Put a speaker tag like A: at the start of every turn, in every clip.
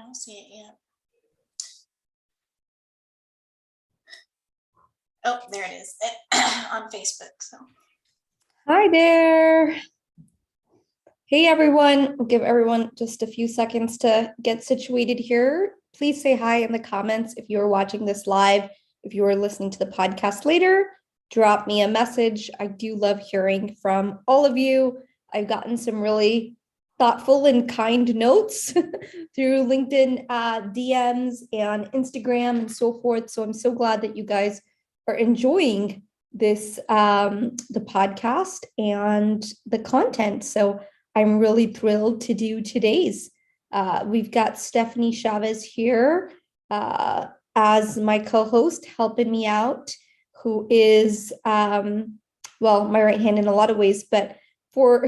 A: don't see it yet. Oh, there it is on Facebook. So,
B: hi there. Hey everyone, I'll give everyone just a few seconds to get situated here. Please say hi in the comments if you're watching this live. If you are listening to the podcast later, drop me a message. I do love hearing from all of you. I've gotten some really thoughtful and kind notes through LinkedIn DMs and Instagram and so forth. So I'm so glad that you guys are enjoying this, the podcast and the content. So I'm really thrilled to do today's. We've got Stephanie Chavez here as my co-host, helping me out, who is, well, my right hand in a lot of ways, but for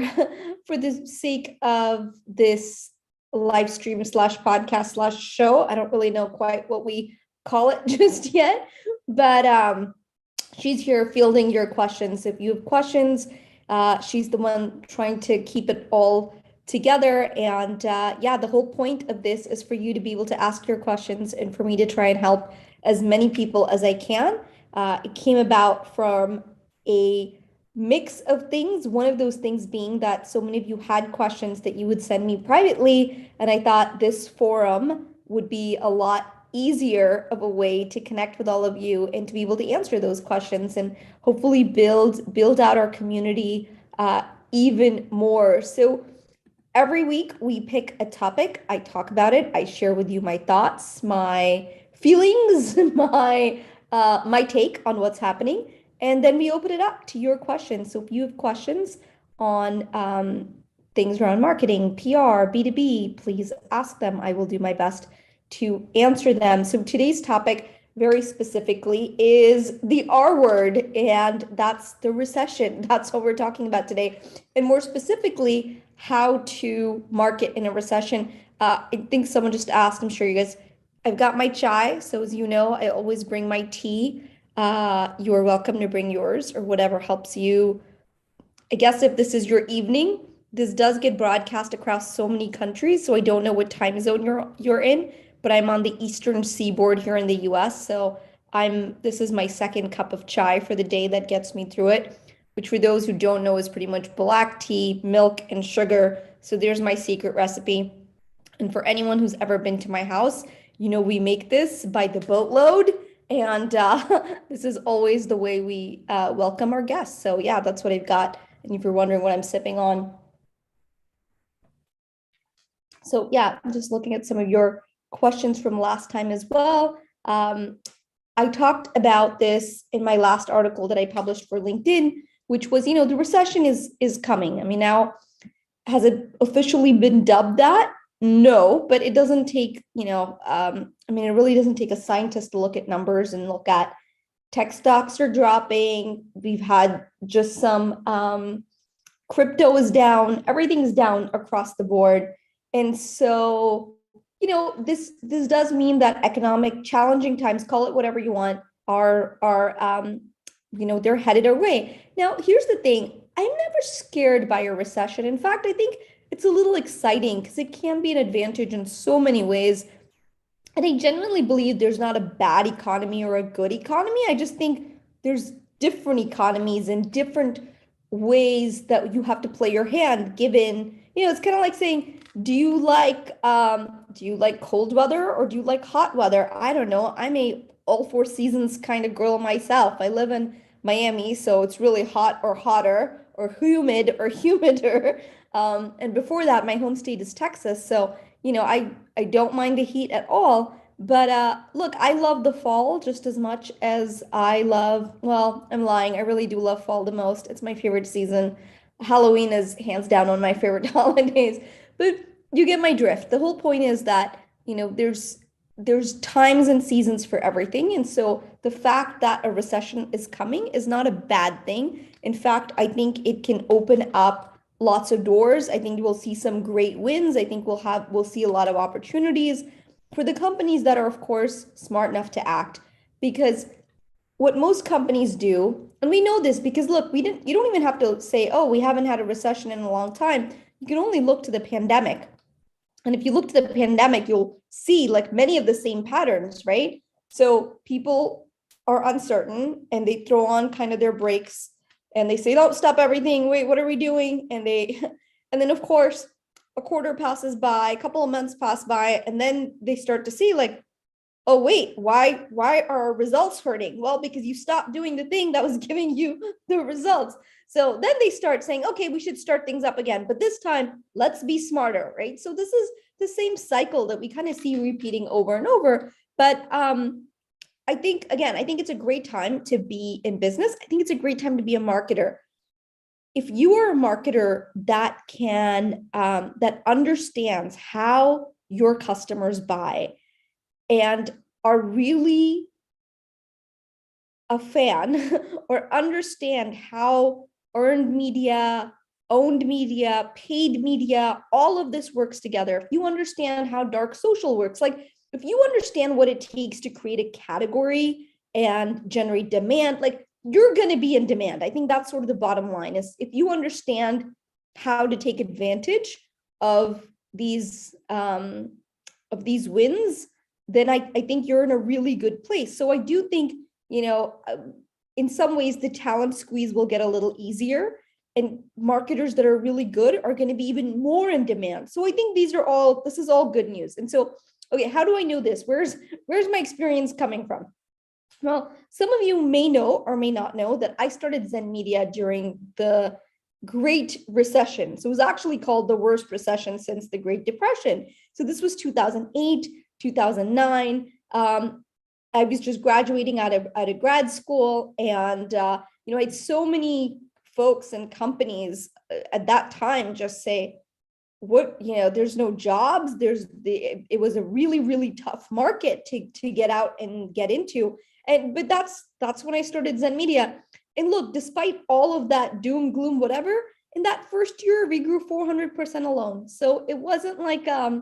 B: the sake of this live stream / podcast / show, I don't really know quite what we call it just yet, but she's here fielding your questions. If you have questions, she's the one trying to keep it all together. And yeah, the whole point of this is for you to be able to ask your questions and for me to try and help as many people as I can. It came about from a mix of things. One of those things being that so many of you had questions that you would send me privately. And I thought this forum would be a lot easier of a way to connect with all of you and to be able to answer those questions and hopefully build out our community even more. So every week we pick a topic, I talk about it, I share with you my thoughts, my feelings, my take on what's happening, and then we open it up to your questions. So if you have questions on things around marketing, PR, B2B, please ask them. I will do my best to answer them. So today's topic very specifically is the R word, and that's the recession. That's what we're talking about today. And more specifically, how to market in a recession. I think someone just asked, I'm sure you guys, I've got my chai. So as you know, I always bring my tea. You are welcome to bring yours or whatever helps you. I guess if this is your evening, this does get broadcast across so many countries. So I don't know what time zone you're in, but I'm on the Eastern Seaboard here in the US. So this is my second cup of chai for the day that gets me through it, which for those who don't know is pretty much black tea, milk, and sugar. So there's my secret recipe. And for anyone who's ever been to my house, you know, we make this by the boatload. And this is always the way we welcome our guests. So yeah, that's what I've got. And if you're wondering what I'm sipping on. So yeah, I'm just looking at some of your questions from last time as well. I talked about this in my last article that I published for LinkedIn, which was, you know, the recession is coming. I mean, now, has it officially been dubbed that? No, but it doesn't take, you know, I mean, it really doesn't take a scientist to look at numbers and look at tech stocks are dropping. We've had just some crypto is down, everything's down across the board. And so, you know, this does mean that economic challenging times, call it whatever you want, are you know, they're headed our way. Now, here's the thing. I'm never scared by a recession. In fact, I think it's a little exciting because it can be an advantage in so many ways. And I genuinely believe there's not a bad economy or a good economy. I just think there's different economies and different ways that you have to play your hand given, you know, it's kind of like saying, do you like cold weather or do you like hot weather? I don't know. I'm a all four seasons kind of girl myself. I live in Miami, so it's really hot or hotter or humid or humider. And before that, my home state is Texas. So, you know, I don't mind the heat at all. But look, I love the fall just as much as I love, well, I'm lying. I really do love fall the most. It's my favorite season. Halloween is hands down one of my favorite holidays. But you get my drift. The whole point is that, you know, there's times and seasons for everything. And so the fact that a recession is coming is not a bad thing. In fact, I think it can open up lots of doors. I think we'll see some great wins. I think we'll see a lot of opportunities for the companies that are, of course, smart enough to act. Because what most companies do, and we know this because look, you don't even have to say, oh, we haven't had a recession in a long time. You can only look to the pandemic. And if you look to the pandemic, you'll see like many of the same patterns, right? So people are uncertain and they throw on kind of their brakes and they say, don't stop everything. Wait, what are we doing? And and then of course, a quarter passes by, a couple of months pass by, and then they start to see like, oh wait, why are our results hurting? Well, because you stopped doing the thing that was giving you the results. So then they start saying, okay, we should start things up again, but this time let's be smarter, right? So this is the same cycle that we kind of see repeating over and over. But I think it's a great time to be in business. I think it's a great time to be a marketer. If you are a marketer that can that understands how your customers buy and are really a fan or understand how earned media, owned media, paid media, all of this works together. If you understand how dark social works, like if you understand what it takes to create a category and generate demand, like you're going to be in demand. I think that's sort of the bottom line is if you understand how to take advantage of these wins, then I think you're in a really good place. So I do think, in some ways the talent squeeze will get a little easier and marketers that are really good are going to be even more in demand. So I think this is all good news. And so, okay, how do I know this? Where's my experience coming from? Well, some of you may know or may not know that I started Zen Media during the Great Recession. So it was actually called the worst recession since the Great Depression. So this was 2008, 2009. I was just graduating out of grad school, and I had so many folks and companies at that time just say, there's no jobs. It was a really, really tough market to get out and get into. But that's when I started Zen Media. And look, despite all of that doom, gloom, whatever, in that first year, we grew 400% alone. So it wasn't like, I've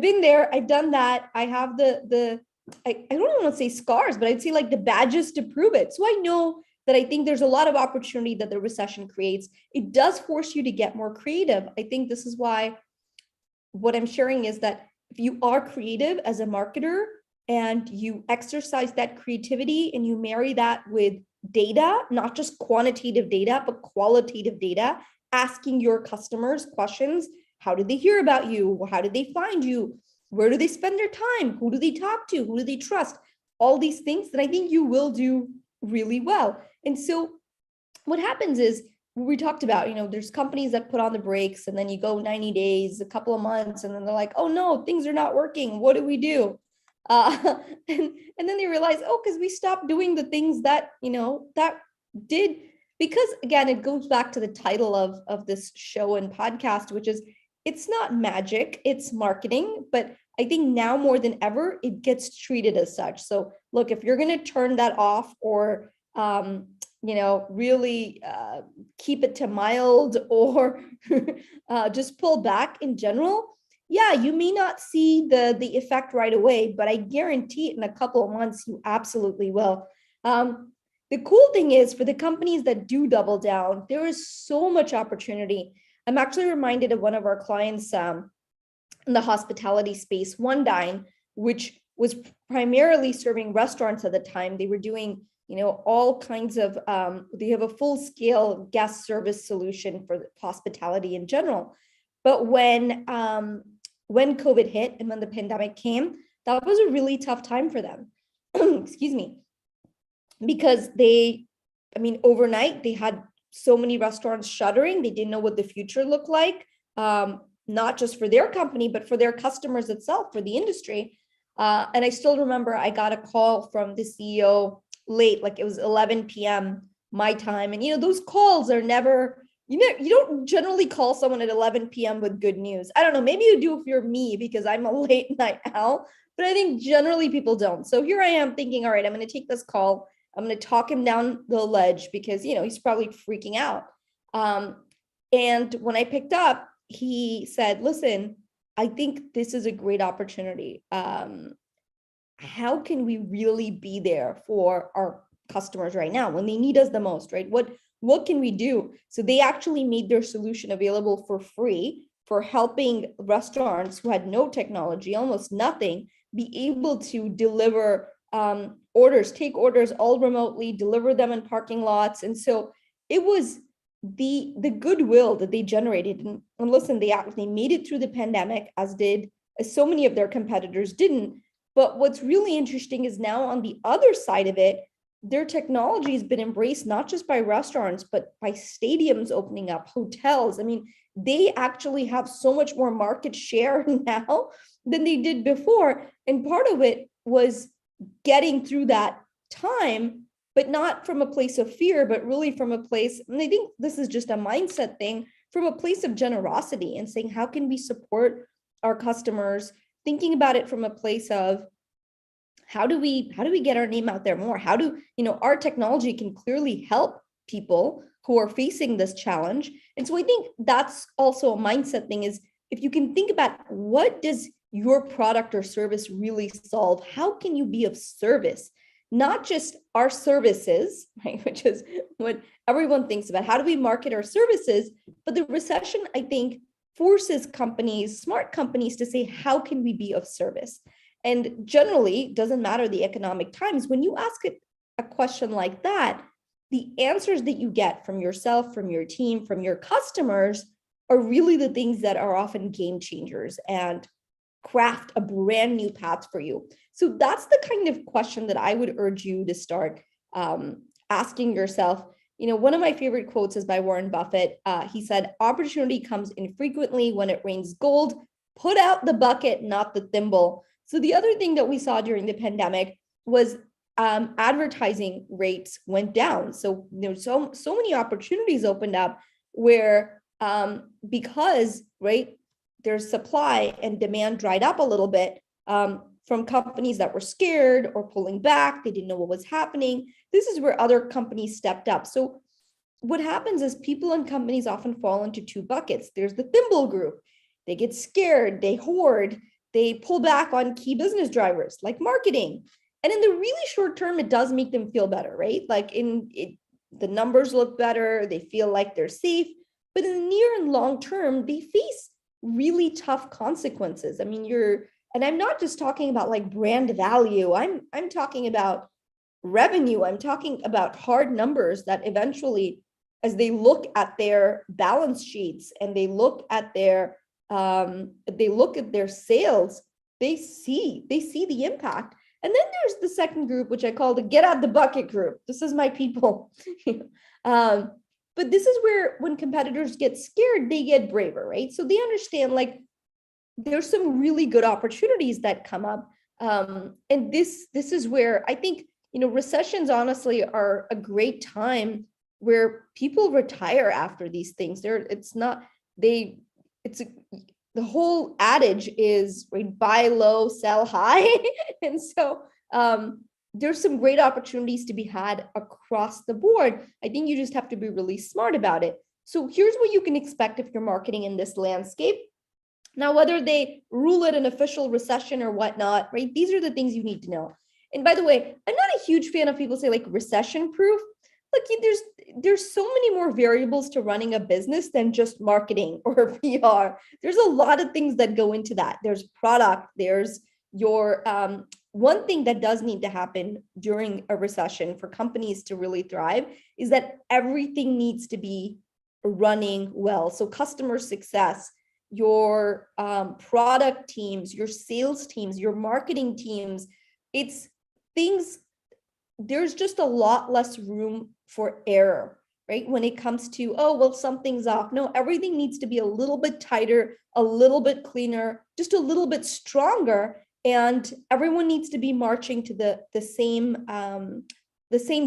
B: been there, I've done that. I have I don't want to say scars, but I'd say like the badges to prove it. So I know that I think there's a lot of opportunity that the recession creates. It does force you to get more creative. I think this is why what I'm sharing is that if you are creative as a marketer and you exercise that creativity and you marry that with data, not just quantitative data, but qualitative data, asking your customers questions. How did they hear about you? How did they find you? Where do they spend their time? Who do they talk to? Who do they trust? All these things that I think you will do really well. And so what happens is we talked about, there's companies that put on the brakes and then you go 90 days, a couple of months, and then they're like, oh no, things are not working. What do we do? And then they realize, oh, because we stopped doing the things that, that did, because again, it goes back to the title of this show and podcast, which is, it's not magic, it's marketing. But I think now more than ever, it gets treated as such. So look, if you're going to turn that off or, really keep it to mild or just pull back in general, yeah, you may not see the effect right away, but I guarantee it in a couple of months, you absolutely will. The cool thing is for the companies that do double down, there is so much opportunity. I'm actually reminded of one of our clients in the hospitality space, OneDine, which was primarily serving restaurants at the time. They were doing, all kinds of, they have a full scale guest service solution for hospitality in general. But when COVID hit and when the pandemic came, that was a really tough time for them. Excuse me. Because overnight they had so many restaurants shuttering. They didn't know what the future looked like, not just for their company, but for their customers itself, for the industry. And I still remember I got a call from the CEO late, like it was 11 p.m. my time. And, those calls are never, you don't generally call someone at 11 p.m. with good news. I don't know, maybe you do if you're me, because I'm a late night owl, but I think generally people don't. So here I am thinking, all right, I'm going to take this call. I'm going to talk him down the ledge because, he's probably freaking out. And when I picked up, he said, listen, I think this is a great opportunity. How can we really be there for our customers right now when they need us the most, right? What can we do? So they actually made their solution available for free for helping restaurants who had no technology, almost nothing, be able to deliver orders, take orders all remotely, deliver them in parking lots. And so it was the goodwill that they generated. And listen, they made it through the pandemic, as so many of their competitors didn't. But what's really interesting is now on the other side of it, their technology has been embraced not just by restaurants, but by stadiums opening up, hotels. I mean, they actually have so much more market share now than they did before. And part of it was getting through that time, but not from a place of fear, but really from a place, and I think this is just a mindset thing, from a place of generosity and saying, how can we support our customers? Thinking about it from a place of, how do we get our name out there more? How do, our technology can clearly help people who are facing this challenge. And so I think that's also a mindset thing, is if you can think about what does your product or service really solve, how can you be of service? Not just our services, right, which is what everyone thinks about. How do we market our services? But the recession, I think, forces companies, smart companies, to say, how can we be of service? And generally, doesn't matter the economic times, when you ask a question like that, the answers that you get from yourself, from your team, from your customers are really the things that are often game changers and craft a brand new path for you. So that's the kind of question that I would urge you to start asking yourself. One of my favorite quotes is by Warren Buffett. He said, "Opportunity comes infrequently. When it rains gold, put out the bucket, not the thimble." So the other thing that we saw during the pandemic was advertising rates went down. So there's so many opportunities opened up where because, right, there's supply and demand dried up a little bit from companies that were scared or pulling back. They didn't know what was happening. This is where other companies stepped up. So what happens is people and companies often fall into two buckets. There's the thimble group. They get scared, they hoard, they pull back on key business drivers like marketing. And in the really short term, it does make them feel better, right? Like the numbers look better, they feel like they're safe. But in the near and long term, they face really tough consequences. I mean, and I'm not just talking about like brand value. I'm talking about revenue. I'm talking about hard numbers that eventually, as they look at their balance sheets and they look at their sales, they see the impact. And then there's the second group, which I call the get out the bucket group. This is my people. But this is where, when competitors get scared, they get braver, right? So they understand, like, there's some really good opportunities that come up. And this is where I think, recessions honestly are a great time where people retire after these things. The whole adage is, right, buy low, sell high. And so there's some great opportunities to be had across the board. I think you just have to be really smart about it. So here's what you can expect if you're marketing in this landscape. Now, whether they rule it an official recession or whatnot, right? These are the things you need to know. And by the way, I'm not a huge fan of people say like recession proof. Look, there's so many more variables to running a business than just marketing or PR. There's a lot of things that go into that. There's product, there's your one thing that does need to happen during a recession for companies to really thrive is that everything needs to be running well. So customer success, your product teams, your sales teams, your marketing teams, it's things, there's just a lot less room for error, right? When it comes to, oh, well, something's off. No, everything needs to be a little bit tighter, a little bit cleaner, just a little bit stronger. And everyone needs to be marching to the same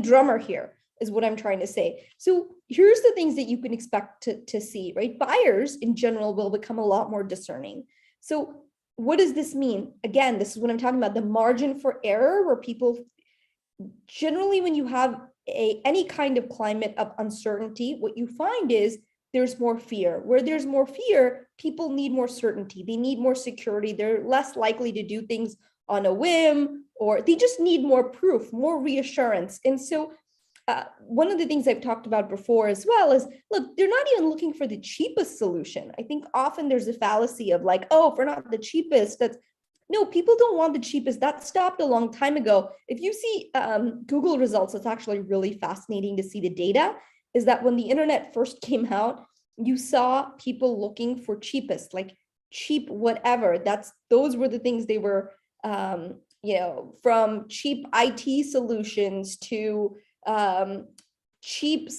B: drummer here, is what I'm trying to say. So here's the things that you can expect to see, right? Buyers in general will become a lot more discerning. So what does this mean? Again, this is what I'm talking about, the margin for error, where people generally, when you have any kind of climate of uncertainty, what you find is there's more fear. Where there's more fear, people need more certainty. They need more security. They're less likely to do things on a whim, or they just need more proof, more reassurance. And so one of the things I've talked about before as well is, look, they're not even looking for the cheapest solution. I think often there's a fallacy of like, oh, if we're not the cheapest, that's no, people don't want the cheapest. That stopped a long time ago. If you see Google results, it's actually really fascinating to see the data, is that when the internet first came out, you saw people looking for cheapest, like cheap whatever. Those were the things they were, from cheap IT solutions to cheap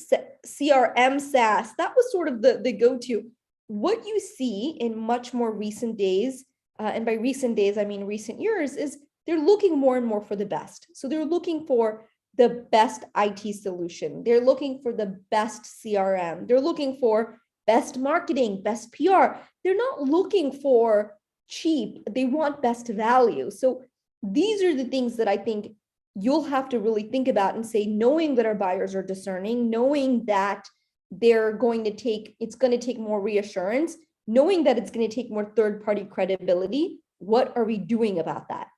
B: CRM SaaS. That was sort of the go-to. What you see in much more recent days, and by recent days, I mean recent years, is they're looking more and more for the best. So they're looking for the best IT solution. They're looking for the best CRM. They're looking for best marketing, best PR. They're not looking for cheap. They want best value. So these are the things that I think you'll have to really think about and say, knowing that our buyers are discerning, knowing that it's going to take more reassurance, knowing that it's going to take more third-party credibility. What are we doing about that?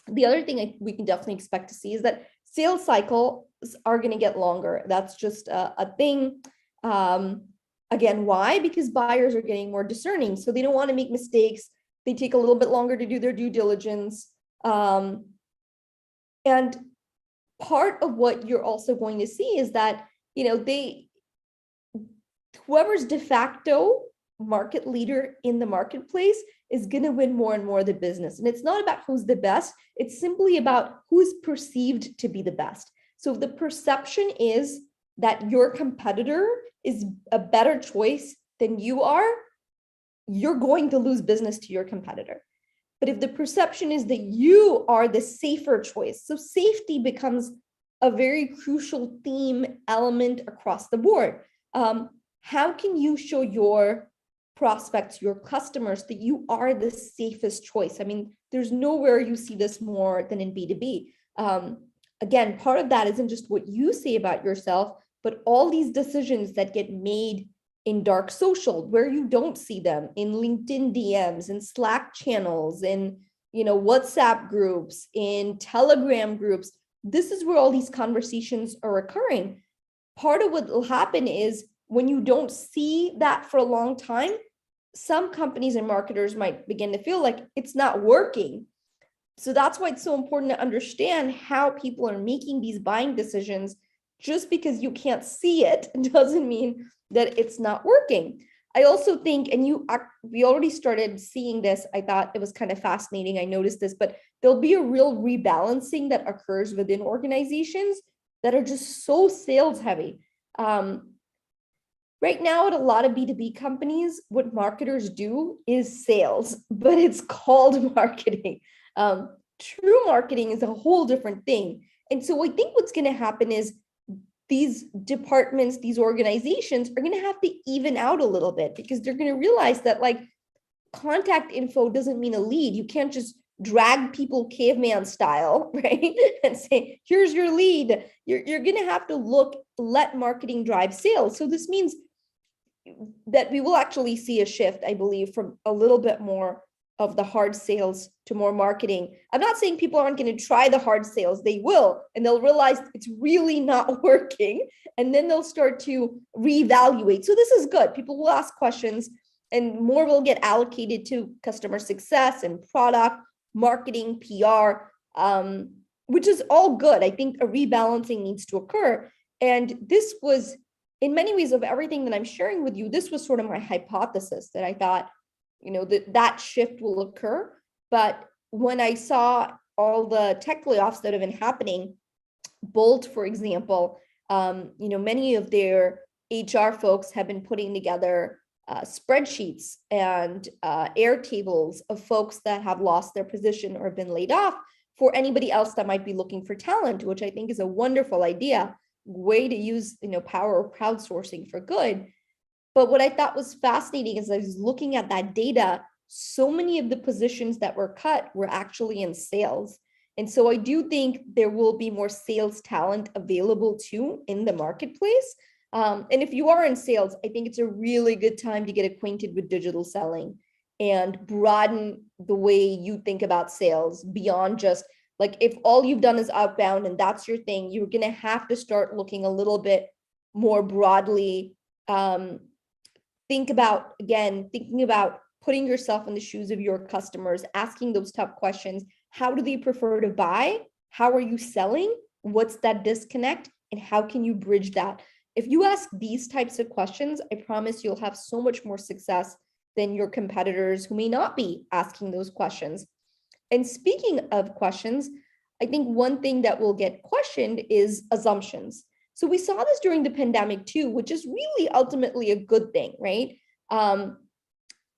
B: The other thing we can definitely expect to see is that sales cycles are going to get longer. That's just a thing. Again, why? Because buyers are getting more discerning. So they don't want to make mistakes. They take a little bit longer to do their due diligence. And part of what you're also going to see is that, whoever's de facto market leader in the marketplace is going to win more and more of the business. And it's not about who's the best. It's simply about who's perceived to be the best. So if the perception is that your competitor is a better choice than you are, you're going to lose business to your competitor. But if the perception is that you are the safer choice, so safety becomes a very crucial theme element across the board. How can you show your prospects, your customers, that you are the safest choice? I mean, there's nowhere you see this more than in B2B. Again, part of that isn't just what you say about yourself, but all these decisions that get made in dark social, where you don't see them, in LinkedIn DMs, in Slack channels, in WhatsApp groups, in Telegram groups. This is where all these conversations are occurring. Part of what will happen is when you don't see that for a long time, some companies and marketers might begin to feel like it's not working. So that's why it's so important to understand how people are making these buying decisions. Just because you can't see it doesn't mean that it's not working. I also think, and we already started seeing this, I thought it was kind of fascinating. I noticed this, but there'll be a real rebalancing that occurs within organizations that are just so sales heavy. Right now, at a lot of B2B companies, what marketers do is sales, but it's called marketing. True marketing is a whole different thing. And so I think what's going to happen is these departments, these organizations are going to have to even out a little bit, because they're going to realize that like contact info doesn't mean a lead. You can't just drag people caveman style, right? And say, here's your lead. You're going to have to let marketing drive sales. So this means that we will actually see a shift, I believe, from a little bit more of the hard sales to more marketing. I'm not saying people aren't going to try the hard sales. They will, and they'll realize it's really not working. And then they'll start to reevaluate. So this is good. People will ask questions and more will get allocated to customer success and product, marketing, PR, which is all good. I think a rebalancing needs to occur. And this was, in many ways, of everything that I'm sharing with you, this was sort of my hypothesis, that I thought, that shift will occur. But when I saw all the tech layoffs that have been happening, Bolt, for example, many of their HR folks have been putting together spreadsheets and Airtables of folks that have lost their position or been laid off for anybody else that might be looking for talent, which I think is a wonderful idea, way to use power of crowdsourcing for good. But what I thought was fascinating is I was looking at that data. So many of the positions that were cut were actually in sales. And so I do think there will be more sales talent available too in the marketplace. And if you are in sales, I think it's a really good time to get acquainted with digital selling and broaden the way you think about sales beyond just Like if all you've done is outbound and that's your thing, you're going to have to start looking a little bit more broadly. Thinking about putting yourself in the shoes of your customers, asking those tough questions. How do they prefer to buy? How are you selling? What's that disconnect? And how can you bridge that? If you ask these types of questions, I promise you'll have so much more success than your competitors who may not be asking those questions. And speaking of questions, I think one thing that will get questioned is assumptions. So we saw this during the pandemic too, which is really ultimately a good thing, right?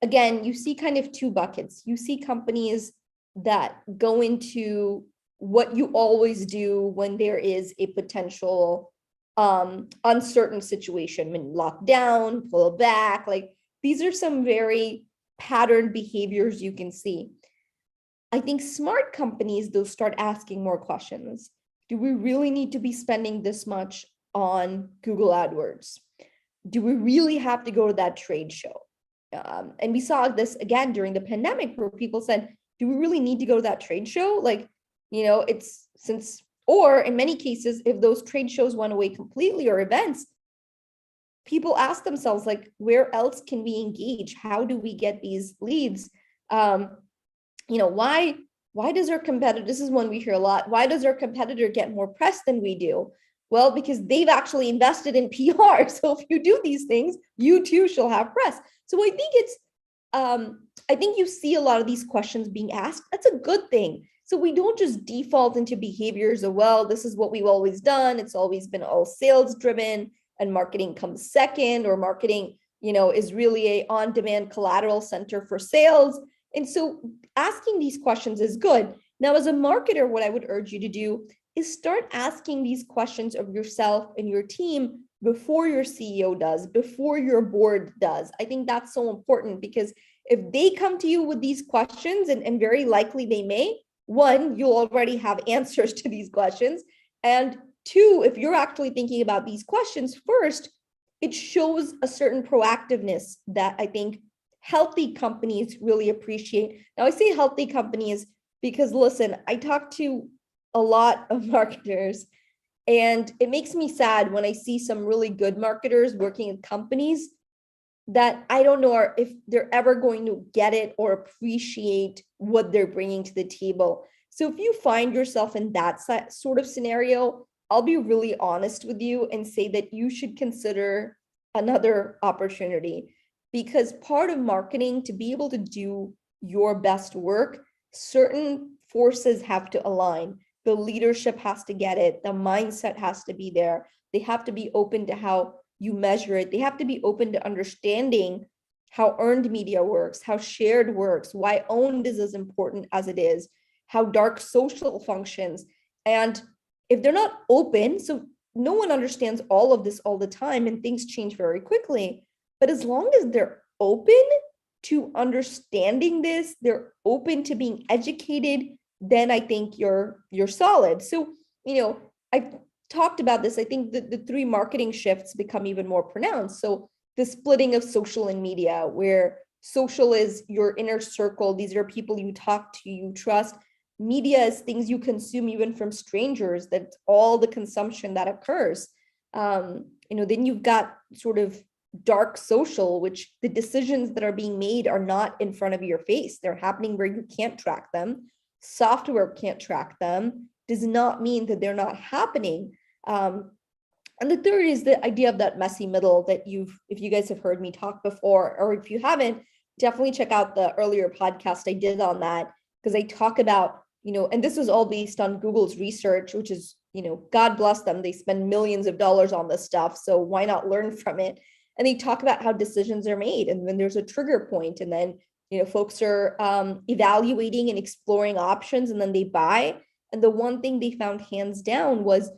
B: Again, you see kind of two buckets. You see companies that go into what you always do when there is a potential uncertain situation, when lock down, pull back, like these are some very patterned behaviors you can see. I think smart companies, they'll start asking more questions. Do we really need to be spending this much on Google AdWords? Do we really have to go to that trade show? And we saw this again during the pandemic where people said, do we really need to go to that trade show? Like, or in many cases, if those trade shows went away completely or events, people ask themselves, like, where else can we engage? How do we get these leads? Why does our competitor, this is one we hear a lot, why does our competitor get more press than we do? Well, because they've actually invested in PR. So if you do these things, you too shall have press. So I think I think you see a lot of these questions being asked. That's a good thing. So we don't just default into behaviors of, well, this is what we've always done. It's always been all sales driven and marketing comes second, or marketing, is really a on-demand collateral center for sales. And so asking these questions is good. Now, as a marketer, what I would urge you to do is start asking these questions of yourself and your team before your CEO does, before your board does. I think that's so important, because if they come to you with these questions, and very likely they may, one, you'll already have answers to these questions. And two, if you're actually thinking about these questions first, it shows a certain proactiveness that I think healthy companies really appreciate. Now, I say healthy companies because, listen, I talk to a lot of marketers, and it makes me sad when I see some really good marketers working in companies that I don't know if they're ever going to get it or appreciate what they're bringing to the table. So if you find yourself in that sort of scenario, I'll be really honest with you and say that you should consider another opportunity, because part of marketing, to be able to do your best work, certain forces have to align. The leadership has to get it. The mindset has to be there. They have to be open to how you measure it. They have to be open to understanding how earned media works, how shared works, why owned is as important as it is, how dark social functions. And if they're not open, so no one understands all of this all the time, and things change very quickly. But as long as they're open to understanding this, they're open to being educated, then I think you're solid. So, I've talked about this. I think that the three marketing shifts become even more pronounced. So the splitting of social and media, where social is your inner circle. These are people you talk to, you trust. Media is things you consume even from strangers. That's all the consumption that occurs. Then you've got sort of dark social, which the decisions that are being made are not in front of your face. They're happening where you can't track them. Software can't track them. Does not mean that they're not happening. And the third is the idea of that messy middle that if you guys have heard me talk before, or if you haven't, definitely check out the earlier podcast I did on that, because I talk about, and this was all based on Google's research, which is, God bless them. They spend millions of dollars on this stuff. So why not learn from it? And they talk about how decisions are made, and when there's a trigger point, and then, folks are evaluating and exploring options, and then they buy. And the one thing they found hands down was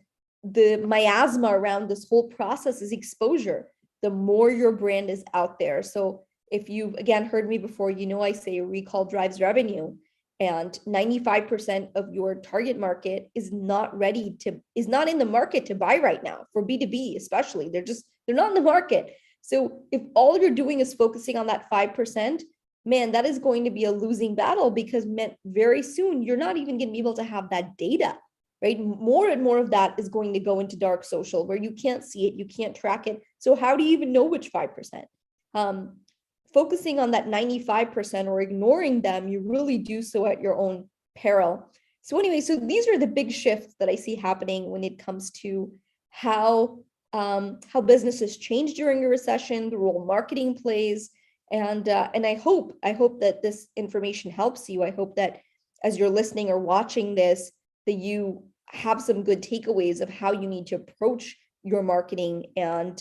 B: the miasma around this whole process is exposure. The more your brand is out there. So if you've, again, heard me before, I say recall drives revenue, and 95% of your target market is not in the market to buy right now, for B2B especially. They're not in the market. So if all you're doing is focusing on that 5%, man, that is going to be a losing battle, because very soon you're not even going to be able to have that data, right? More and more of that is going to go into dark social, where you can't see it, you can't track it. So how do you even know which 5%? Focusing on that 95% or ignoring them, you really do so at your own peril. So anyway, so these are the big shifts that I see happening when it comes to how businesses change during a recession, the role marketing plays, and I hope that this information helps you. I hope that as you're listening or watching this, that you have some good takeaways of how you need to approach your marketing and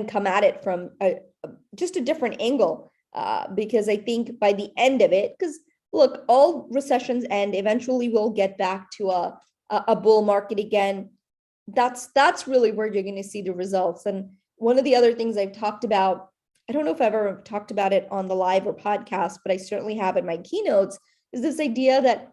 B: come at it from just a different angle. Because I think by the end of it, because look, all recessions end. Eventually, we'll get back to a bull market again. That's really where you're going to see the results. And one of the other things I've talked about, I don't know if I've ever talked about it on the live or podcast, but I certainly have in my keynotes, is this idea that,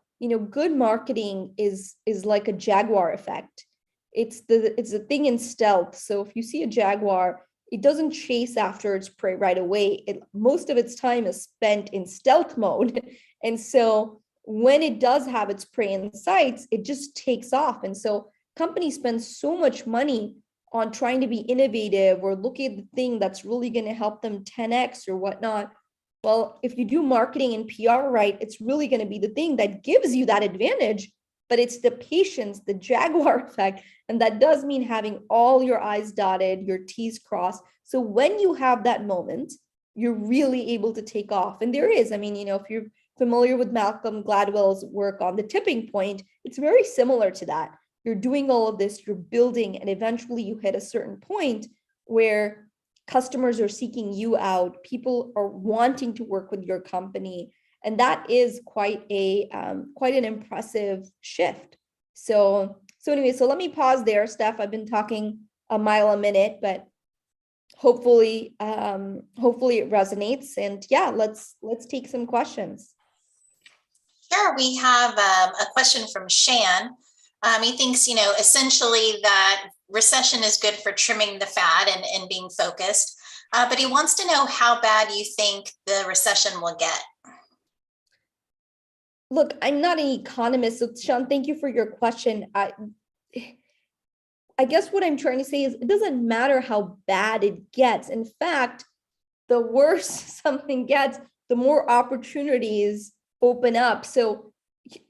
B: good marketing is like a jaguar effect. It's a thing in stealth. So if you see a jaguar, it doesn't chase after its prey right away. Most of its time is spent in stealth mode. And so when it does have its prey in sights, it just takes off. And so companies spend so much money on trying to be innovative or look at the thing that's really going to help them 10x or whatnot. Well, if you do marketing and PR right, it's really going to be the thing that gives you that advantage, but it's the patience, the jaguar effect. And that does mean having all your I's dotted, your T's crossed. So when you have that moment, you're really able to take off. And there is, if you're familiar with Malcolm Gladwell's work on the tipping point, it's very similar to that. You're doing all of this, you're building, and eventually you hit a certain point where customers are seeking you out, people are wanting to work with your company, and that is quite an impressive shift. So anyway, so let me pause there, Steph. I've been talking a mile a minute, but hopefully it resonates. And yeah, let's take some questions.
A: Sure, we have a question from Shan. He thinks, essentially that recession is good for trimming the fat and being focused, but he wants to know how bad you think the recession will get.
B: Look, I'm not an economist, so Sean, thank you for your question. I guess what I'm trying to say is it doesn't matter how bad it gets. In fact, the worse something gets, the more opportunities open up. So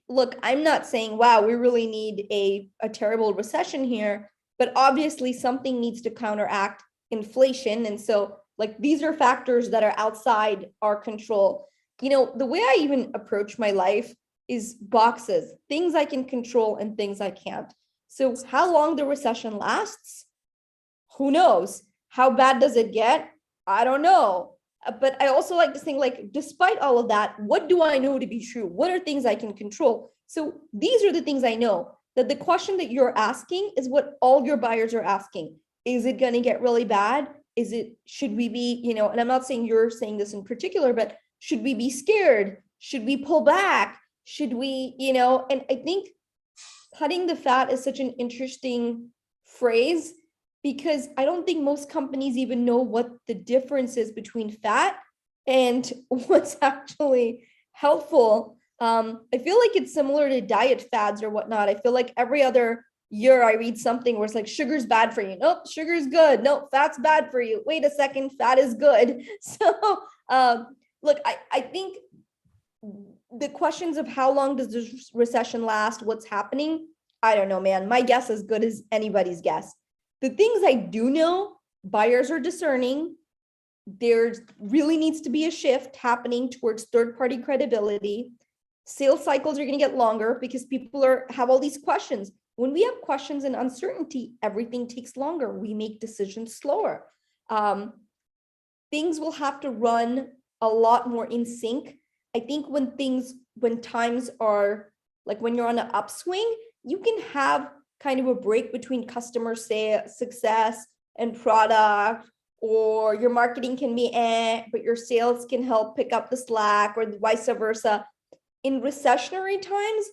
B: look, I'm not saying, wow, we really need a terrible recession here, but obviously something needs to counteract inflation. And so like these are factors that are outside our control. The way I even approach my life is boxes, things I can control and things I can't. So how long the recession lasts, who knows? How bad does it get? I don't know. But I also like to think, like, despite all of that, what do I know to be true? What are things I can control? So these are the things I know. That the question that you're asking is what all your buyers are asking. Is it going to get really bad? Should we be, and I'm not saying you're saying this in particular, but should we be scared? Should we pull back? Should we, and I think cutting the fat is such an interesting phrase, because I don't think most companies even know what the difference is between fat and what's actually helpful. I feel like it's similar to diet fads or whatnot. I feel like every other year I read something where it's like, sugar's bad for you. Nope, sugar's good. Nope, fat's bad for you. Wait a second, fat is good. So look, I think the questions of how long does this recession last, what's happening, I don't know, man. My guess is as good as anybody's guess. The things I do know, buyers are discerning. There really needs to be a shift happening towards third-party credibility. Sales cycles are going to get longer because people have all these questions. When we have questions and uncertainty, everything takes longer. We make decisions slower. Things will have to run a lot more in sync. I think when times are like when you're on an upswing, you can have kind of a break between customer success and product, or your marketing can be but your sales can help pick up the slack, or vice versa. In recessionary times,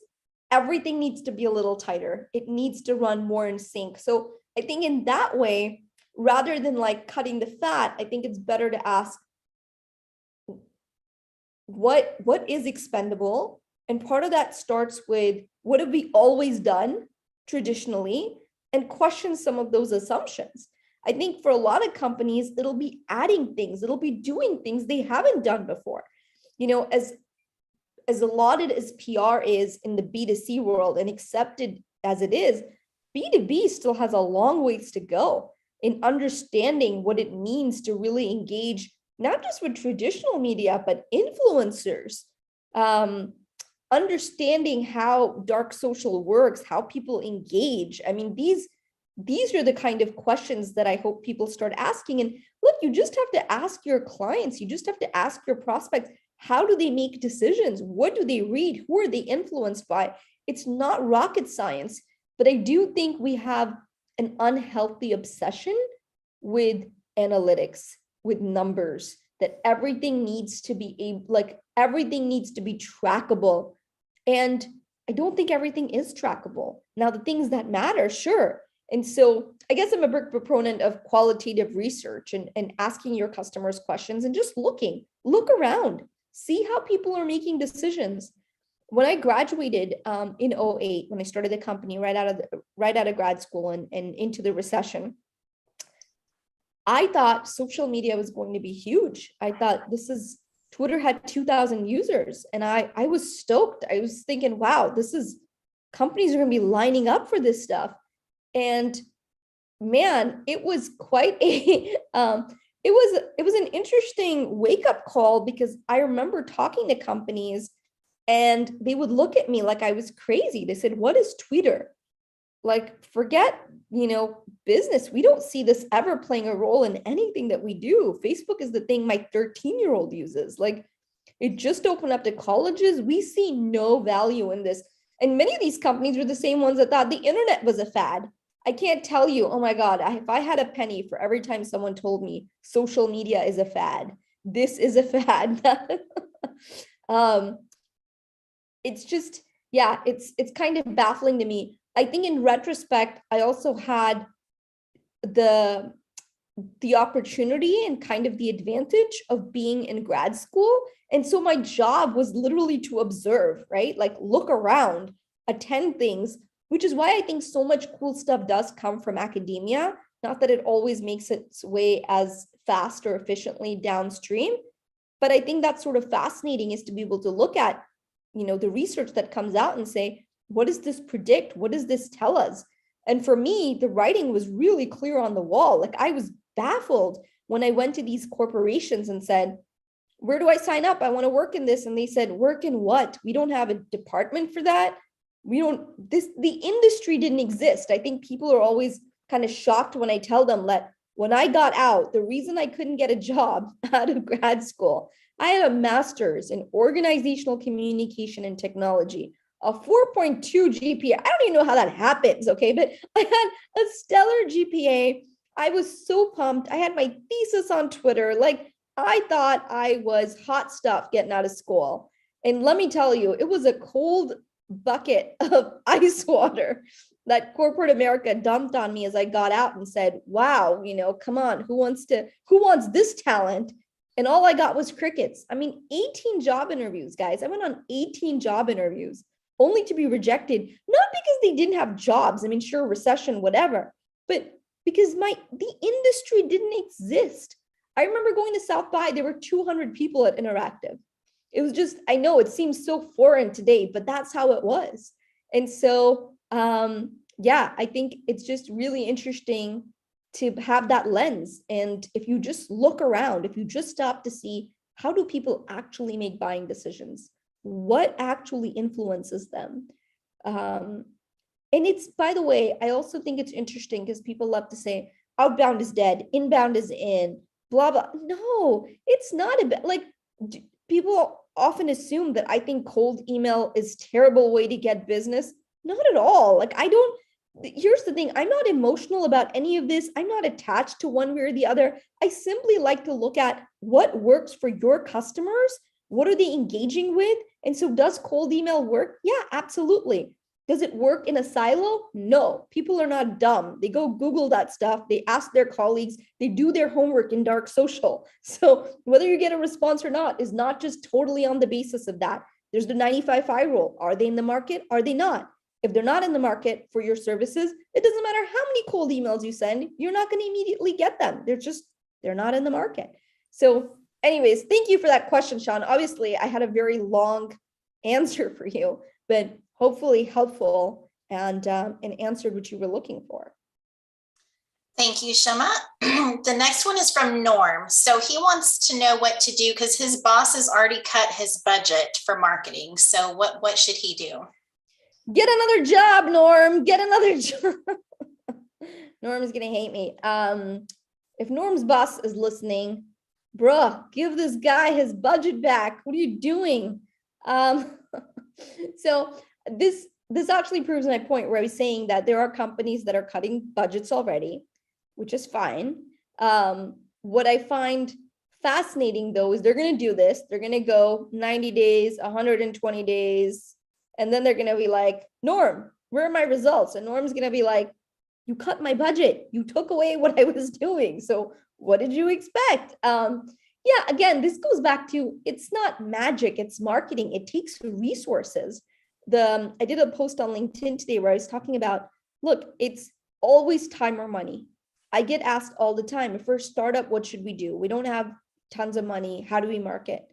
B: everything needs to be a little tighter. It needs to run more in sync. So I think in that way, rather than like cutting the fat, I think it's better to ask, what is expendable? And part of that starts with what have we always done traditionally, and question some of those assumptions. I think for a lot of companies, it'll be adding things, it'll be doing things they haven't done before. You know, as lauded as PR is in the B2C world and accepted as it is, B2B still has a long ways to go in understanding what it means to really engage, not just with traditional media, but influencers, understanding how dark social works, how people engage. I mean, these are the kind of questions that I hope people start asking. And look, you just have to ask your clients, you just have to ask your prospects, how do they make decisions? What do they read? Who are they influenced by? It's not rocket science, but I do think we have an unhealthy obsession with analytics, with numbers, that everything needs to be everything needs to be trackable. And I don't think everything is trackable. Now, the things that matter, sure. And so I guess I'm a big proponent of qualitative research and asking your customers questions and just look around, see how people are making decisions. When I graduated in 2008, when I started the company right out of grad school and into the recession, I thought social media was going to be huge. I thought Twitter had 2,000 users, and I was stoked. I was thinking, wow, companies are going to be lining up for this stuff. And man, it was quite a it was an interesting wake-up call, because I remember talking to companies and they would look at me like I was crazy. They said, what is Twitter? Like, forget, business. We don't see this ever playing a role in anything that we do. Facebook is the thing my 13-year-old uses. Like, it just opened up to colleges. We see no value in this. And many of these companies were the same ones that thought the internet was a fad. I can't tell you, oh my God, if I had a penny for every time someone told me social media is a fad, this is a fad. It's just, yeah, it's kind of baffling to me. I think in retrospect, I also had the opportunity and kind of the advantage of being in grad school. And so my job was literally to observe, right? Like, look around, attend things, which is why I think so much cool stuff does come from academia. Not that it always makes its way as fast or efficiently downstream, but I think that's sort of fascinating, is to be able to look at, the research that comes out and say, what does this predict? What does this tell us? And for me, the writing was really clear on the wall. Like, I was baffled when I went to these corporations and said, where do I sign up? I want to work in this. And they said, work in what? We don't have a department for that. The industry didn't exist. I think people are always kind of shocked when I tell them that when I got out, the reason I couldn't get a job out of grad school, I had a master's in organizational communication and technology, a 4.2 GPA. I don't even know how that happens, okay? But I had a stellar GPA. I was so pumped. I had my thesis on Twitter. Like, I thought I was hot stuff getting out of school. And let me tell you, it was a cold bucket of ice water that corporate America dumped on me as I got out and said, wow, come on, who wants this talent? And all I got was crickets. I mean, 18 job interviews, guys. I went on 18 job interviews only to be rejected, not because they didn't have jobs. I mean, sure, recession, whatever, but because the industry didn't exist. I remember going to South by, there were 200 people at Interactive. It was just, I know it seems so foreign today, but that's how it was. And so, yeah, I think it's just really interesting to have that lens. And if you just look around, if you just stop to see, how do people actually make buying decisions? What actually influences them? And it's, by the way, I also think it's interesting because people love to say outbound is dead, inbound is in, blah, blah. No, it's not like, people often assume that I think cold email is a terrible way to get business. Not at all. Like, here's the thing, I'm not emotional about any of this. I'm not attached to one way or the other. I simply like to look at what works for your customers. What are they engaging with? And so does cold email work? Yeah, absolutely. Does it work in a silo? No, people are not dumb. They go Google that stuff. They ask their colleagues. They do their homework in dark social. So whether you get a response or not is not just totally on the basis of that. There's the 95-5 rule. Are they in the market? Are they not? If they're not in the market for your services, it doesn't matter how many cold emails you send, you're not going to immediately get them. They're not in the market. So anyways, thank you for that question, Sean. Obviously, I had a very long answer for you, but hopefully helpful and answered what you were looking for.
A: Thank you, Shama. The next one is from Norm. So he wants to know what to do because his boss has already cut his budget for marketing. So what should he do?
B: Get another job, Norm. Get another job. Norm's gonna hate me. If Norm's boss is listening, bruh, give this guy his budget back. What are you doing? So this actually proves my point where I was saying that there are companies that are cutting budgets already, which is fine. What I find fascinating though is they're going to do this. They're going to go 90 days, 120 days, and then they're going to be like, Norm, where are my results? And Norm's going to be like, you cut my budget. You took away what I was doing. So what did you expect? Yeah, again, this goes back to, it's not magic, it's marketing. It takes resources. I did a post on LinkedIn today where I was talking about, look, it's always time or money. I get asked all the time, if we're a startup, what should we do? We don't have tons of money. How do we market?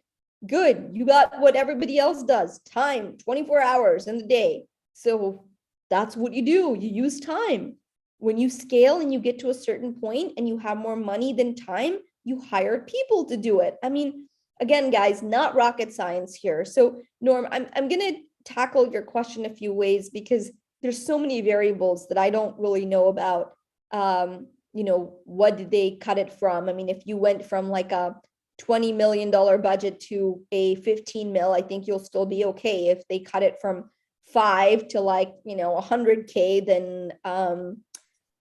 B: Good. You got what everybody else does, time, 24 hours in the day. So that's what you do. You use time. When you scale and you get to a certain point and you have more money than time, you hire people to do it. I mean, again, guys, not rocket science here. So Norm, I'm going to tackle your question a few ways because there's so many variables that I don't really know about. What did they cut it from? I mean, if you went from like a $20 million budget to a 15 mil, I think you'll still be okay. If they cut it from 5 to like, 100K, then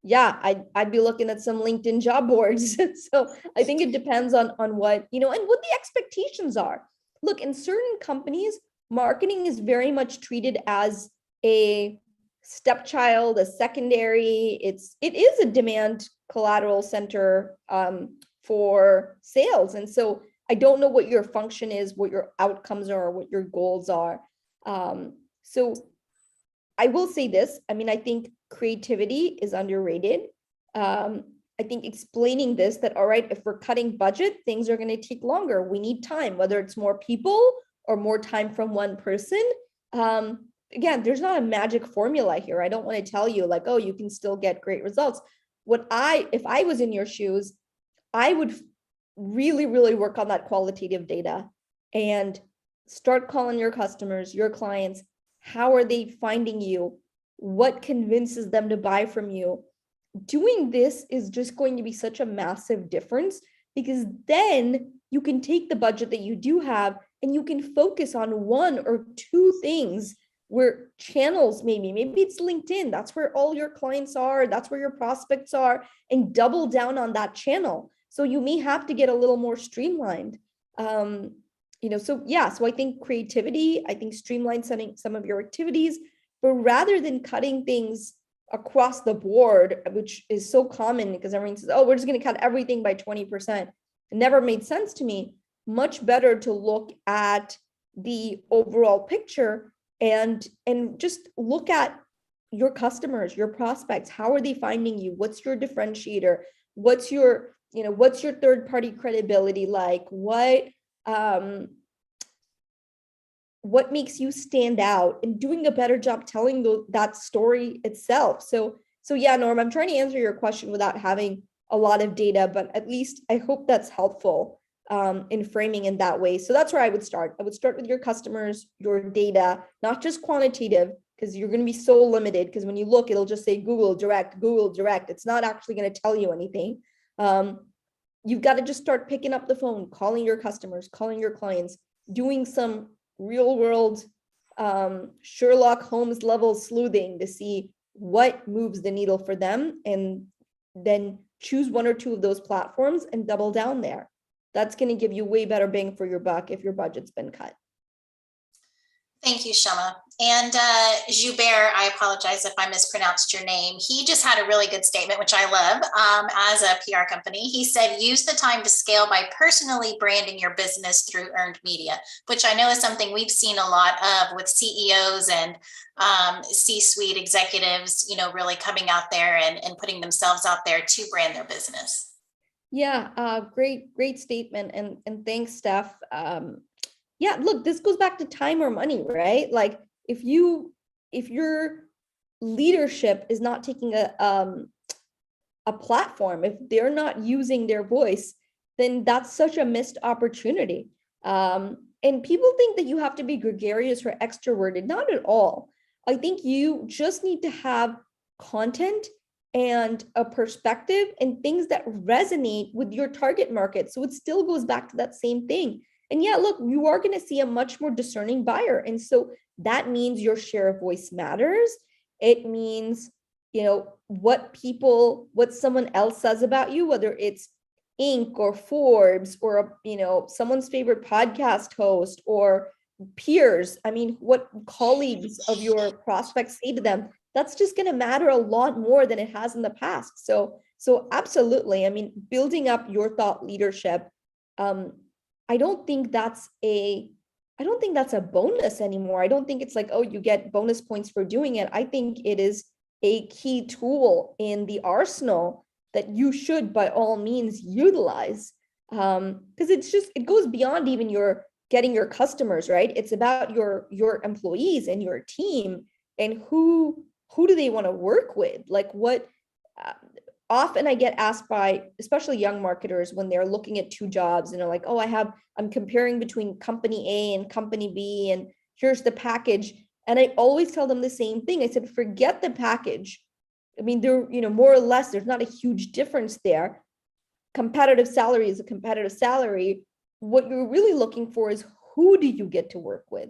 B: yeah, I'd be looking at some LinkedIn job boards. So I think it depends on what, and what the expectations are. Look, in certain companies, marketing is very much treated as a stepchild, a secondary. It is a demand collateral center for sales. And so I don't know what your function is, what your outcomes are, what your goals are. So I will say this. I mean, I think creativity is underrated. I think explaining this, that, all right, if we're cutting budget, things are going to take longer. We need time, whether it's more people or more time from one person. Again, there's not a magic formula here. I don't want to tell you like, oh, you can still get great results. If I was in your shoes, I would really, really work on that qualitative data and start calling your customers, your clients. How are they finding you? What convinces them to buy from you? Doing this is just going to be such a massive difference, because then you can take the budget that you do have and you can focus on one or two things, where channels, maybe it's LinkedIn, that's where all your clients are, that's where your prospects are, and double down on that channel. So you may have to get a little more streamlined. So I think creativity, I think streamline some of your activities, but rather than cutting things across the board, which is so common because everyone says, oh, we're just going to cut everything by 20%. It never made sense to me. Much better to look at the overall picture and just look at your customers, your prospects. How are they finding you? What's your differentiator? What's your third party credibility like? What makes you stand out, and doing a better job telling that story itself. So yeah, Norm, I'm trying to answer your question without having a lot of data, but at least I hope that's helpful in framing in that way. So that's where I would start. I would start with your customers, your data, not just quantitative, because you're going to be so limited, because when you look, it'll just say Google Direct. It's not actually going to tell you anything. You've got to just start picking up the phone, calling your customers, calling your clients, doing some real world Sherlock Holmes level sleuthing to see what moves the needle for them, and then choose one or two of those platforms and double down there. That's going to give you way better bang for your buck if your budget's been cut.
A: Thank you, Shama. And Joubert, I apologize if I mispronounced your name. He just had a really good statement, which I love as a PR company. He said, use the time to scale by personally branding your business through earned media, which I know is something we've seen a lot of with CEOs and C-suite executives, you know, really coming out there and putting themselves out there to brand their business.
B: Yeah, great statement. And thanks, Steph. Yeah, look, this goes back to time or money, right? Like if your leadership is not taking a platform, if they're not using their voice, then that's such a missed opportunity. And people think that you have to be gregarious or extroverted. Not at all. I think you just need to have content and a perspective and things that resonate with your target market. So it still goes back to that same thing. And yeah, look, you are going to see a much more discerning buyer. And so that means your share of voice matters. It means, you know, what someone else says about you, whether it's Inc. or Forbes or, you know, someone's favorite podcast host or peers. I mean, what colleagues of your prospects say to them, that's just going to matter a lot more than it has in the past. So absolutely. I mean, building up your thought leadership, I don't think that's a bonus anymore. I don't think it's like, oh, you get bonus points for doing it. I think it is a key tool in the arsenal that you should by all means utilize. Because it goes beyond even your getting your customers, right? It's about your employees and your team and who do they want to work with? Like what often I get asked by especially young marketers when they're looking at two jobs and they're like, oh, I'm comparing between company A and company B, and here's the package. And I always tell them the same thing. I said, forget the package. I mean, there, you know, more or less, there's not a huge difference there. Competitive salary is a competitive salary. What you're really looking for is who do you get to work with?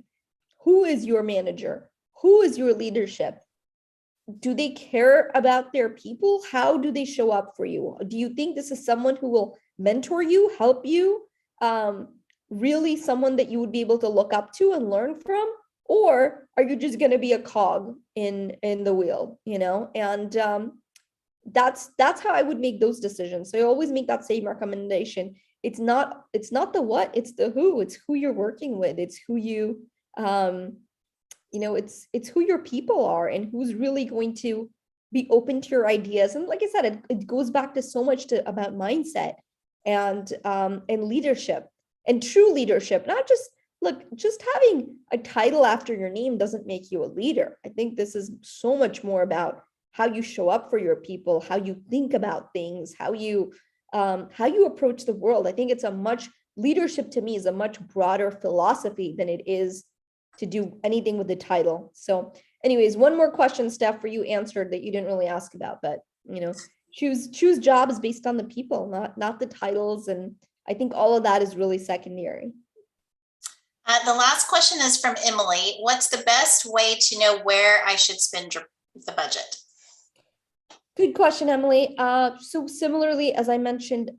B: Who is your manager? Who is your leadership? Do they care about their people? How do they show up for you? Do you think this is someone who will mentor you, help you? Really someone that you would be able to look up to and learn from? Or are you just going to be a cog in the wheel, you know? And that's how I would make those decisions. So I always make that same recommendation. It's not the what, it's the who. It's who you're working with. It's who you you know, it's who your people are and who's really going to be open to your ideas. And like I said, it goes back to so much about mindset and leadership and true leadership. Not just just having a title after your name doesn't make you a leader. I think this is so much more about how you show up for your people, how you think about things, how you approach the world. I think leadership to me is a much broader philosophy than it is to do anything with the title. So anyways, one more question, Steph, for you answered that you didn't really ask about, but you know, choose jobs based on the people, not the titles. And I think all of that is really secondary.
A: The last question is from Emily. What's the best way to know where I should spend the budget?
B: Good question, Emily. So similarly, as I mentioned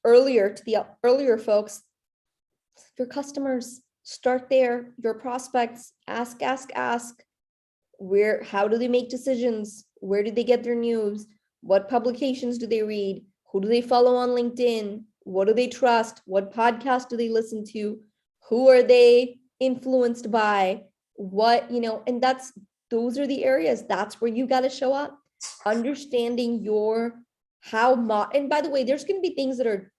B: earlier to the earlier folks, your customers, start there. Your prospects, ask. How do they make decisions? Where do they get their news? What publications do they read? Who do they follow on LinkedIn? What do they trust? What podcast do they listen to? Who are they influenced by? What, you know, and those are the areas. That's where you got to show up. Understanding and by the way, there's going to be things that are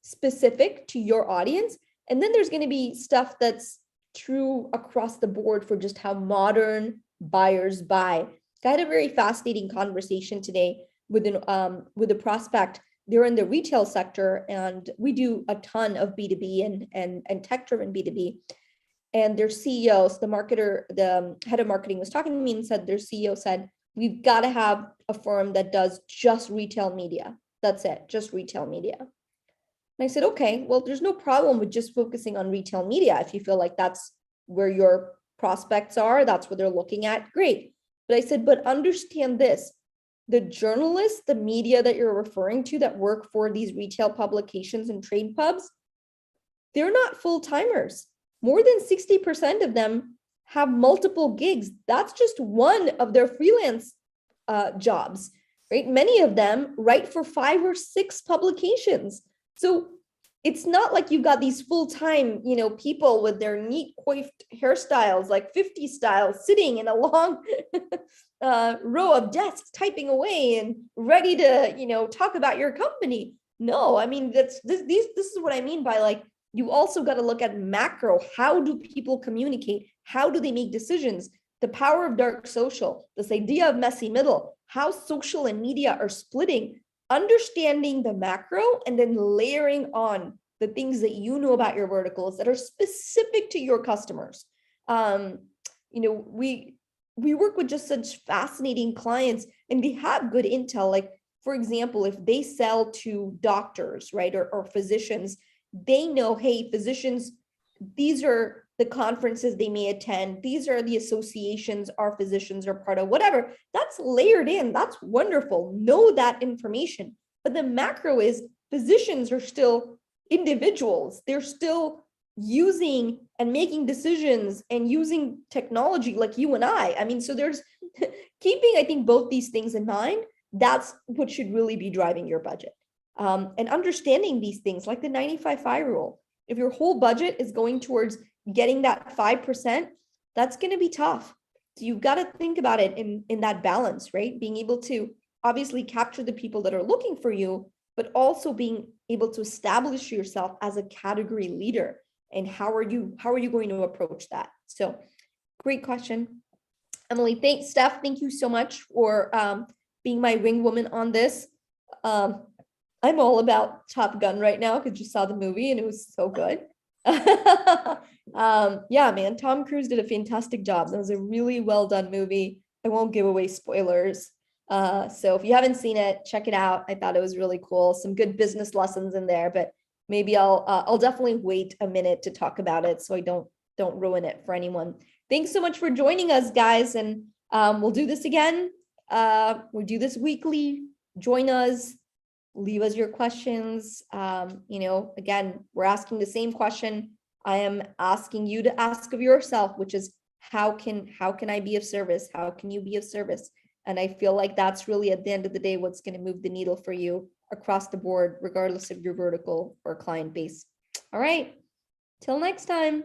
B: specific to your audience. And then there's going to be stuff that's true across the board for just how modern buyers buy. I had a very fascinating conversation today with a prospect. They're in the retail sector, and we do a ton of B2B and tech-driven B2B. And their CEO, the head of marketing, was talking to me and said their CEO said, we've got to have a firm that does just retail media. That's it, just retail media. And I said, okay, well, there's no problem with just focusing on retail media. If you feel like that's where your prospects are, that's what they're looking at, great. But I said, but understand this, the journalists, the media that you're referring to that work for these retail publications and trade pubs, they're not full-timers. More than 60% of them have multiple gigs. That's just one of their freelance jobs, right? Many of them write for 5 or 6 publications. So it's not like you've got these full-time, people with their neat coiffed hairstyles, like 50 styles, sitting in a long row of desks, typing away and ready to, talk about your company. No, I mean, this is what I mean by, like, you also got to look at macro. How do people communicate? How do they make decisions? The power of dark social, this idea of messy middle, how social and media are splitting, understanding the macro and then layering on the things that you know about your verticals that are specific to your customers. We work with just such fascinating clients, and they have good intel. Like, for example, if they sell to doctors, right, or physicians, they know, hey, physicians, these are the conferences they may attend. These are the associations our physicians are part of, whatever. That's layered in. That's wonderful. Know that information. But the macro is physicians are still individuals. They're still using and making decisions and using technology like you and I. I mean, so there's keeping, I think, both these things in mind. That's what should really be driving your budget. And understanding these things like the 95-5 rule. If your whole budget is going towards getting that 5%, that's going to be tough. So you've got to think about it in that balance, right? Being able to obviously capture the people that are looking for you, but also being able to establish yourself as a category leader. And how are you going to approach that? So great question, Emily. Thanks, Steph. Thank you so much for being my wing woman on this. I'm all about Top Gun right now because you saw the movie and it was so good. Yeah, man, Tom Cruise did a fantastic job. That was a really well done movie. I won't give away spoilers. So if you haven't seen it, check it out. I thought it was really cool. Some good business lessons in there, but maybe I'll definitely wait a minute to talk about it so I don't ruin it for anyone. Thanks so much for joining us, guys, and we'll do this again. We'll do this weekly. Join us. Leave us your questions. Again, we're asking the same question I am asking you to ask of yourself, which is how can I be of service? How can you be of service? And I feel like that's really, at the end of the day, what's going to move the needle for you across the board, regardless of your vertical or client base. All right. Till next time.